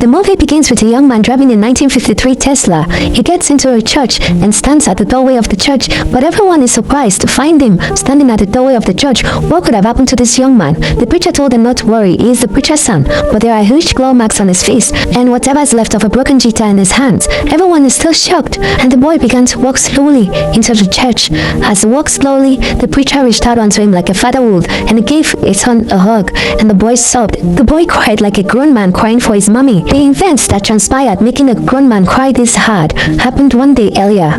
The movie begins with a young man driving a 1953 Tesla. He gets into a church and stands at the doorway of the church, but everyone is surprised to find him standing at the doorway of the church. What could have happened to this young man? The preacher told them not to worry, he is the preacher's son, but there are huge claw marks on his face and whatever is left of a broken guitar in his hands. Everyone is still shocked, and the boy began to walk slowly into the church. As he walked slowly, the preacher reached out onto him like a father would, and he gave his son a hug, and the boy sobbed. The boy cried like a grown man crying for his mommy. The events that transpired making a grown man cry this hard happened one day earlier.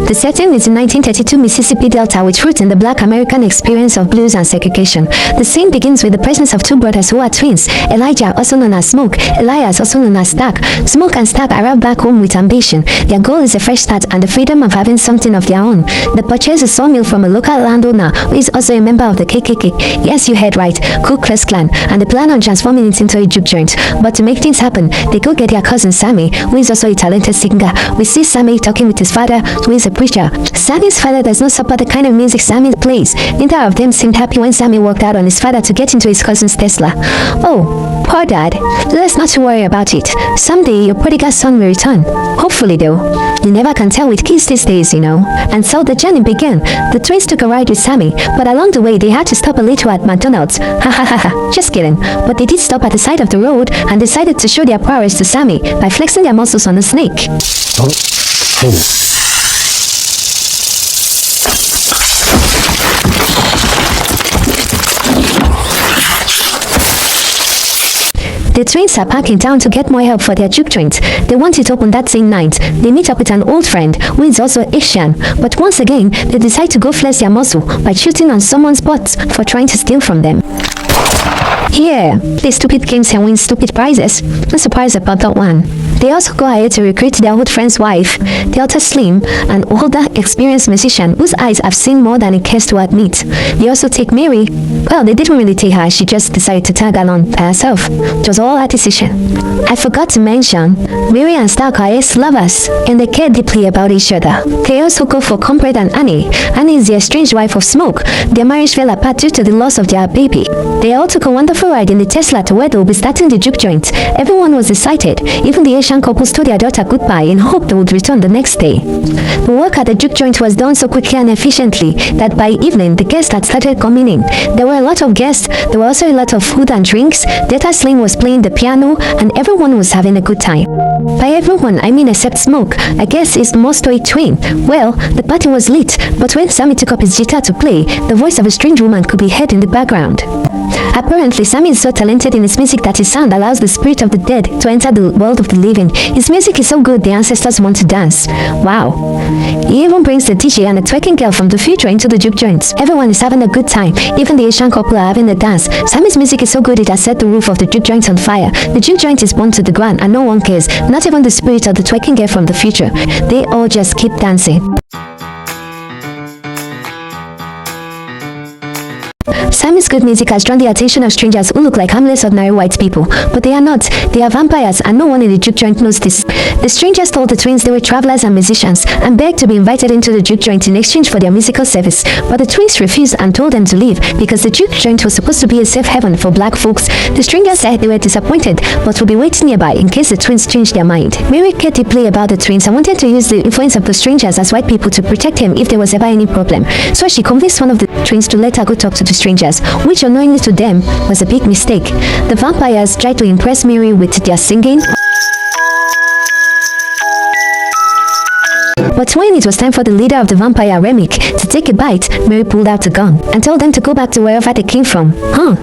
The setting is in 1932 Mississippi Delta, with roots in the Black American experience of blues and segregation. The scene begins with the presence of two brothers who are twins, Elijah, also known as Smoke, Elias, also known as Stack. Smoke and Stack arrive back home with ambition. Their goal is a fresh start and the freedom of having something of their own. They purchase a sawmill from a local landowner who is also a member of the KKK. Yes, you heard right, Ku Klux Klan, and they plan on transforming it into a juke joint. But to make things happen, they go get their cousin Sammy, who is also a talented singer. We see Sammy talking with his father, who is a preacher. Sammy's father does not support the kind of music Sammy plays. Neither of them seemed happy when Sammy walked out on his father to get into his cousin's Tesla. Oh, poor dad. Let's not worry about it. Someday your prodigal son will return. Hopefully though. You never can tell with kids these days, you know. And so the journey began. The twins took a ride with Sammy, but along the way they had to stop a little at McDonald's. Ha ha ha ha. Just kidding. But they did stop at the side of the road and decided to show their prowess to Sammy by flexing their muscles on the snake. The twins are back in town to get more help for their juke joint. They want it open that same night. They meet up with an old friend who is also Asian, but once again they decide to go flex their muscle by shooting on someone's butt for trying to steal from them. Yeah, play stupid games and win stupid prizes. No surprise about that one. They also go ahead to recruit their old friend's wife, Delta Slim, an older, experienced musician whose eyes have seen more than he cares to admit. They also take Mary. Well, they didn't really take her, she just decided to tag along by herself. It was all her decision. I forgot to mention, Mary and Stark are ex-lovers, and they care deeply about each other. They also go for Comrade and Annie. Annie is the estranged wife of Smoke. Their marriage fell apart due to the loss of their baby. They all took a wonderful ride in the Tesla to where they will be starting the juke joint. Everyone was excited. Even the Asian couples told their daughter goodbye in hope they would return the next day. The work at the juke joint was done so quickly and efficiently that by evening the guests had started coming in. There were a lot of guests. There were also a lot of food and drinks. Delta Slim was playing the piano and everyone was having a good time. By everyone, I mean except Smoke. I guess he's the most stoic twin. Well, the party was lit, but when Sammy took up his guitar to play, the voice of a strange woman could be heard in the background. Apparently, Sammy is so talented in his music that his sound allows the spirit of the dead to enter the world of the living. His music is so good the ancestors want to dance. Wow. He even brings the DJ and a twerking girl from the future into the juke joints. Everyone is having a good time. Even the Asian couple are having a dance. Sammy's music is so good it has set the roof of the juke joint on fire. The juke joint is burned to the ground and no one cares. Not even the spirit of the twerking girl from the future. They all just keep dancing. Sammy's good music has drawn the attention of strangers who look like harmless ordinary white people, but they are not. They are vampires and no one in the juke joint knows this. The strangers told the twins they were travelers and musicians and begged to be invited into the juke joint in exchange for their musical service, but the twins refused and told them to leave because the juke joint was supposed to be a safe haven for black folks. The strangers said they were disappointed but would be waiting nearby in case the twins changed their mind. Mary cared deeply about the twins and wanted to use the influence of the strangers as white people to protect them if there was ever any problem, so she convinced one of the twins to let her go talk to the strangers, which unknowingly to them was a big mistake. The vampires tried to impress Mary with their singing, but when it was time for the leader of the vampire, Remick, to take a bite, Mary pulled out a gun and told them to go back to wherever they came from.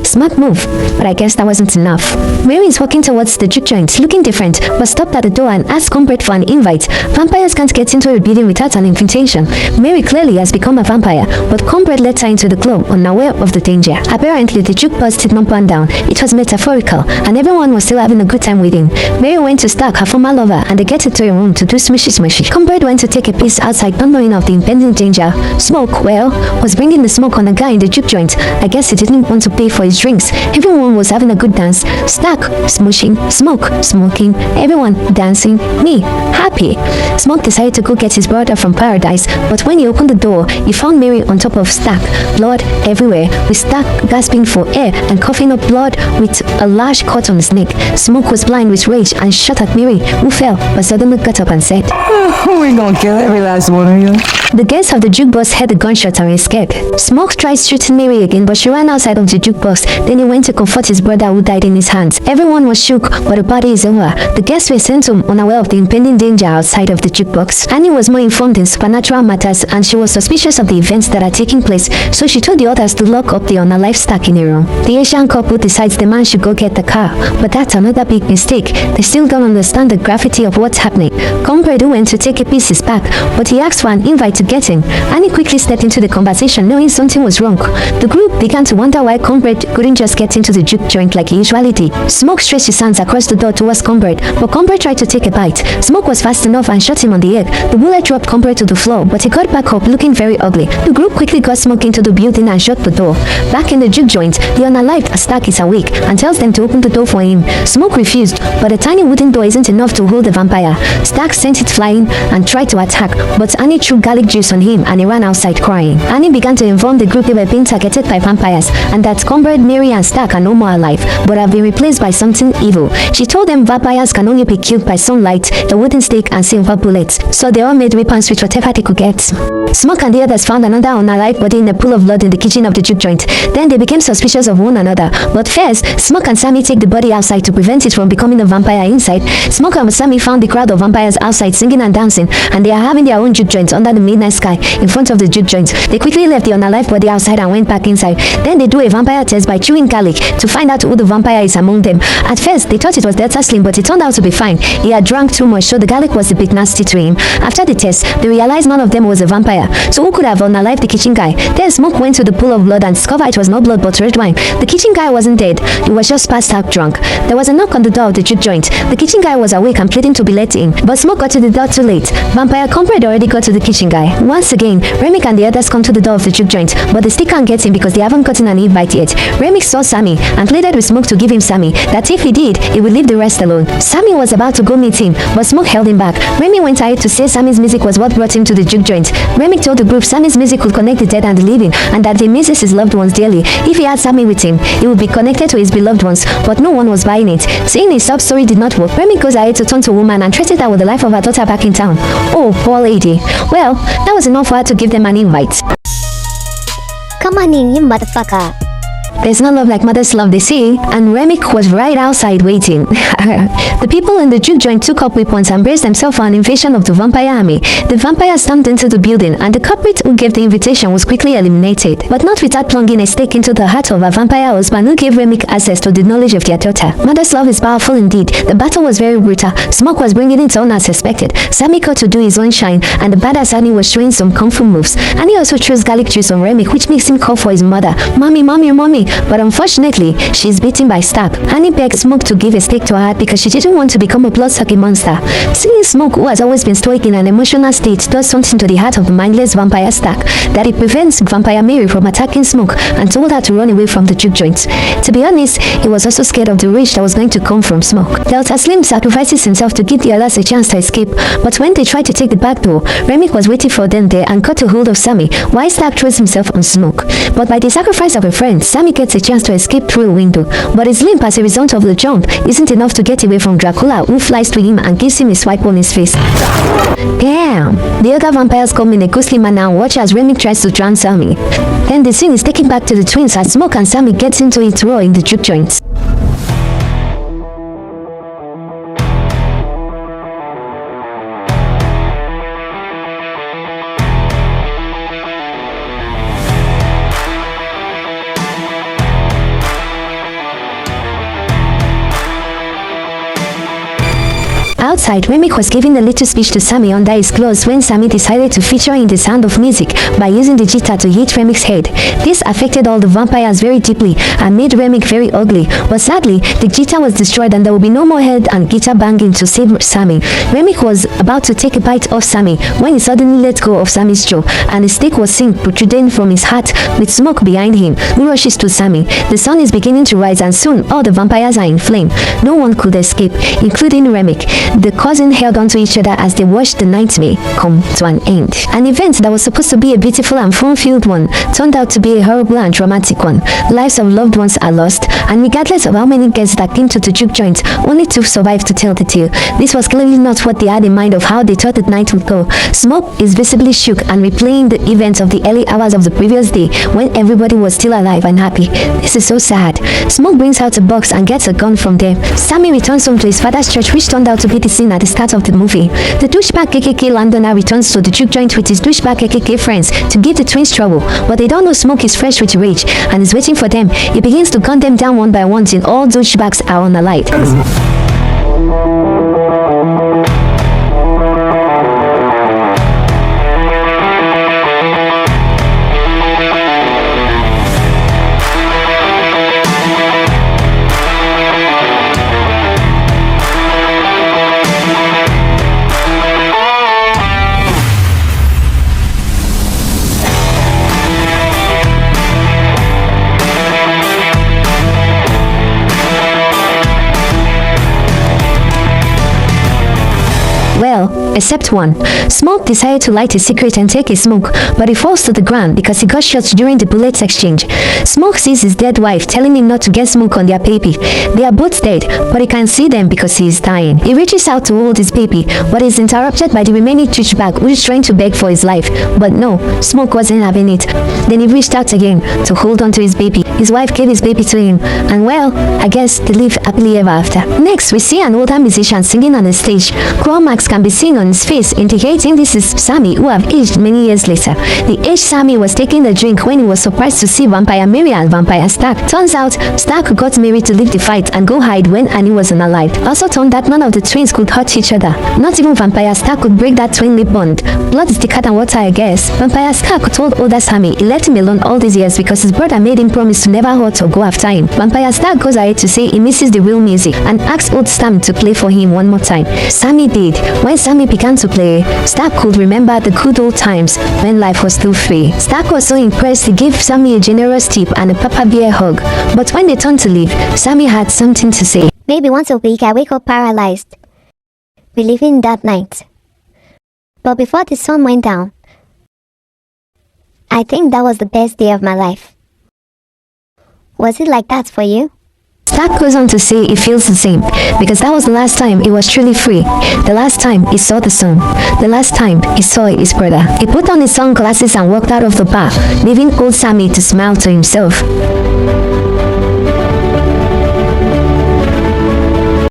Smart move, but I guess that wasn't enough. Mary is walking towards the juke joint, looking different, but stopped at the door and asked Comrade for an invite. Vampires can't get into a building without an invitation. Mary clearly has become a vampire, but Comrade let her into the club, unaware of the danger. Apparently, the juke bus did not burn down. It was metaphorical, and everyone was still having a good time with him. Mary went to Stark, her former lover, and they get into a room to do smushy smushy. Comrade went to to take a piece outside, not knowing of the impending danger. Smoke, well, was bringing the smoke on a guy in the juke joint. I guess he didn't want to pay for his drinks. Everyone was having a good dance. Stack, smooshing, smoke, smoking, everyone dancing, me, happy. Smoke decided to go get his brother from paradise, but when he opened the door, he found Mary on top of Stack, blood everywhere, with Stack gasping for air and coughing up blood with a large cut on his neck. Smoke was blind with rage and shot at Mary, who fell, but suddenly got up and said, "We gonna kill every last one of you." The guests of the jukebox heard the gunshot and escaped. Smoke tried shooting Mary again, but she ran outside of the jukebox. Then he went to comfort his brother who died in his hands. Everyone was shook, but the party is over. The guests were sent home unaware of the impending danger outside of the jukebox. Annie was more informed in supernatural matters, and she was suspicious of the events that are taking place, so she told the others to lock up the unalive Stack in a room. The Asian couple decides the man should go get the car, but that's another big mistake. They still don't understand the gravity of what's happening. Comrade who went to take a piece is back, but he asked for an invite to get in. Annie quickly stepped into the conversation, knowing something was wrong. The group began to wonder why Comrade couldn't just get into the juke joint like he usually did. Smoke stretched his hands across the door towards Comrade, but Comrade tried to take a bite. Smoke was fast enough and shot him on the head. The bullet dropped Comrade to the floor, but he got back up looking very ugly. The group quickly got Smoke into the building and shut the door. Back in the juke joint, the unalived Stack is awake and tells them to open the door for him. Smoke refused, but a tiny wooden door isn't enough to hold the vampire. Stack sent it flying and tried to attack, but Annie threw garlic juice on him and he ran outside crying. Annie began to inform the group they were being targeted by vampires and that Comrade, Mary and Stack are no more alive, but have been replaced by something evil. She told them vampires can only be killed by sunlight, a wooden stick and silver bullets, so they all made weapons with whatever they could get. Smoke and the others found another unalive body in a pool of blood in the kitchen of the juke joint. Then they became suspicious of one another, but first, Smoke and Sammy take the body outside to prevent it from becoming a vampire inside. Smoke and Sammy found the crowd of vampires outside singing and dancing, and they are having their own juke joint under the midnight sky in front of the juke joint. They quickly left the unalive body outside and went back inside. Then they do a vampire test by chewing garlic to find out who the vampire is among them. At first, they thought it was Delta Slim, but it turned out to be fine. He had drank too much, so the garlic was a bit nasty to him. After the test, they realized none of them was a vampire. So who could have unalived the kitchen guy? Then Smoke went to the pool of blood and discovered it was not blood but red wine. The kitchen guy wasn't dead. He was just passed out drunk. There was a knock on the door of the juke joint. The kitchen guy was awake and pleading to be let in, but Smoke got to the door too late. Vampire Comrade already got to the kitchen guy. Once again, Remick and the others come to the door of the juke joint, but they still can't get in because they haven't gotten an invite yet. Remick saw Sammy and pleaded with Smoke to give him Sammy, that if he did, he would leave the rest alone. Sammy was about to go meet him, but Smoke held him back. Remy went ahead to say Sammy's music was what brought him to the juke joint. Remick told the group Sammy's music could connect the dead and the living, and that he misses his loved ones dearly. If he had Sammy with him, he would be connected to his beloved ones, but no one was buying it. Seeing his sub story did not work, Remy goes ahead to turn to a woman and threatens her with the life of her daughter back in town. Oh, poor lady. Well, that was enough for her to give them an invite. Come on in, you motherfucker. There's no love like mother's love, they say, and Remick was right outside waiting. The people in the juke joint took up weapons and braced themselves for an invasion of the vampire army. The vampire stormed into the building, and the culprit who gave the invitation was quickly eliminated, but not without plunging a stake into the heart of a vampire husband who gave Remick access to the knowledge of their daughter. Mother's love is powerful indeed. The battle was very brutal. Smoke was bringing it on as suspected. Sammy got to do his own shine, and the badass Annie was showing some kung fu moves. Annie also throws garlic juice on Remick, which makes him call for his mother. Mommy, mommy, mommy. But unfortunately, she's beaten by Stack. Annie begged Smoke to give a stake to her heart because she didn't want to become a blood-sucking monster. Seeing Smoke, who has always been stoic in an emotional state, does something to the heart of the mindless vampire Stack, that it prevents Vampire Mary from attacking Smoke and told her to run away from the juke joint. To be honest, he was also scared of the rage that was going to come from Smoke. Delta Slim sacrifices himself to give the others a chance to escape, but when they tried to take the back door, Remick was waiting for them there and caught a hold of Sammy, while Stack throws himself on Smoke. But by the sacrifice of a friend, Sammy gets a chance to escape through a window, but his limp as a result of the jump isn't enough to get away from Dracula, who flies to him and gives him a swipe on his face. Damn! The other vampires come in a ghostly manner and watch as Remick tries to drown Sammy. Then the scene is taken back to the twins as Smoke and Sammy gets into it raw in the juke joint. Outside, Remik was giving a little speech to Sammy under his clothes when Sammy decided to feature in The Sound of Music by using the guitar to hit Remik's head. This affected all the vampires very deeply and made Remik very ugly, but sadly, the guitar was destroyed and there will be no more head and guitar banging to save Sammy. Remik was about to take a bite off Sammy when he suddenly let go of Sammy's jaw and a stick was seen protruding from his heart with smoke behind him. He rushes to Sammy. The sun is beginning to rise and soon all the vampires are in flame. No one could escape, including Remik. The cousin held onto each other as they watched the nightmare come to an end. An event that was supposed to be a beautiful and fun-filled one turned out to be a horrible and traumatic one. Lives of loved ones are lost, and regardless of how many guests that came to the juke joint, only 2 survived to tell the tale. This was clearly not what they had in mind of how they thought the night would go. Smoke is visibly shook and replaying the events of the early hours of the previous day when everybody was still alive and happy. This is so sad. Smoke brings out a box and gets a gun from there. Sammy returns home to his father's church, which turned out to be the scene at the start of the movie. The douchebag KKK landowner returns to the juke joint with his douchebag KKK friends to give the twins trouble, but they don't know Smoke is fresh with rage and is waiting for them. He begins to gun them down one by one till all douchebags are unalive. Well, except one. Smoke decided to light a secret and take a smoke, but he falls to the ground because he got shot during the bullets exchange. Smoke sees his dead wife telling him not to get smoke on their baby. They are both dead, but he can see them because he is dying. He reaches out to hold his baby, but is interrupted by the remaining douchebag who is trying to beg for his life. But no, Smoke wasn't having it. Then he reached out again to hold on to his baby. His wife gave his baby to him, and well, I guess they lived happily ever after. Next, we see an older musician singing on the stage. Claw marks can be seen on his face, indicating this is Sammy, who have aged many years later. The aged Sammy was taking a drink when he was surprised to see Vampire Mary and Vampire Stark. Turns out, Stark got Mary to leave the fight and go hide when Annie was unalive. Also turned that none of the twins could hurt each other. Not even Vampire Stark could break that twin lip bond. Blood is thicker than water, I guess. Vampire Stark told older Sammy he let him alone all these years because his brother made him promise to never hurt or go after him. Vampire Stark goes ahead to say he misses the real music and asks old Sam to play for him one more time. Sammy did. When Sammy began to play, Stark could remember the good old times when life was still free. Stark was so impressed he gave Sammy a generous tip and a Papa Bear hug. But when they turned to leave, Sammy had something to say. Maybe once a week I wake up paralyzed, believing that night. But before the sun went down, I think that was the best day of my life. Was it like that for you? Stark goes on to say he feels the same, because that was the last time he was truly free. The last time he saw the sun. The last time he saw his brother. He put on his sunglasses and walked out of the bar, leaving old Sammy to smile to himself.